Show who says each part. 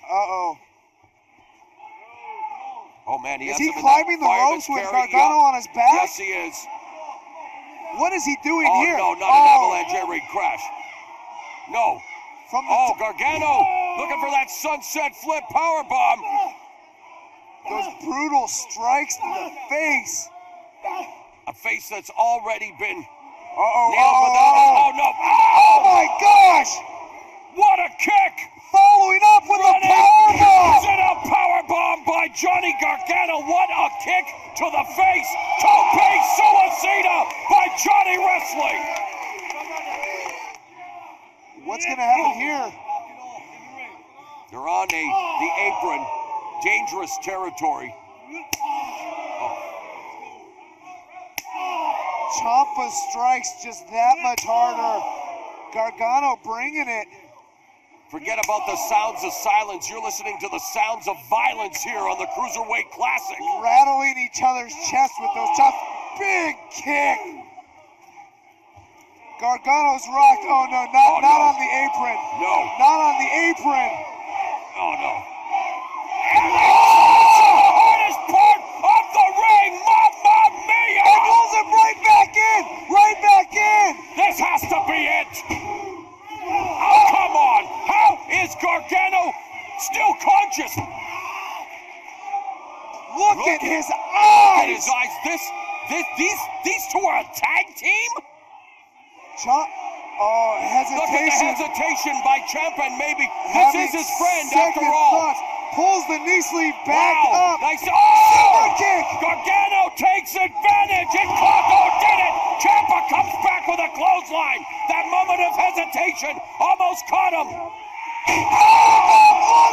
Speaker 1: Uh-oh.
Speaker 2: Oh, man,
Speaker 1: is he climbing the ropes with Gargano on his back?
Speaker 2: Yes, he is.
Speaker 1: What is he doing here?
Speaker 2: No, not an avalanche air raid crash. No. Gargano looking for that sunset flip power bomb.
Speaker 1: Those brutal strikes to the face.
Speaker 2: A face that's already been nailed
Speaker 1: Oh,
Speaker 2: no.
Speaker 1: Oh, my gosh!
Speaker 2: What a kick!
Speaker 1: Following up with a power bomb!
Speaker 2: Sit up power bomb by Johnny Gargano. What a kick to the face. Tope Suicida by Johnny Wrestling.
Speaker 1: What's going to happen here?
Speaker 2: They're on the apron. Dangerous territory.
Speaker 1: Ciampa strikes just that much harder. Gargano bringing it.
Speaker 2: Forget about the sounds of silence. You're listening to the sounds of violence here on the Cruiserweight Classic.
Speaker 1: Rattling each other's chests with those chops. Big kick. Gargano's rocked. Oh, no, not on the apron.
Speaker 2: No.
Speaker 1: Not on the apron.
Speaker 2: Oh, no. And the hardest part of the ring. Mamma mia.
Speaker 1: It pulls him right back in. Right back in.
Speaker 2: This has to be it. Oh, come on. How is Gargano still conscious?
Speaker 1: Look at his eyes.
Speaker 2: Look at his eyes. These two are a tag team?
Speaker 1: Hesitation.
Speaker 2: Look at the hesitation by Ciampa, and maybe this is his friend after all.
Speaker 1: Pulls the knee sleeve back up.
Speaker 2: Nice.
Speaker 1: Super kick.
Speaker 2: Gargano takes advantage, and Claudio did it. Ciampa comes back with a clothesline. That moment of hesitation almost caught him.
Speaker 1: Oh,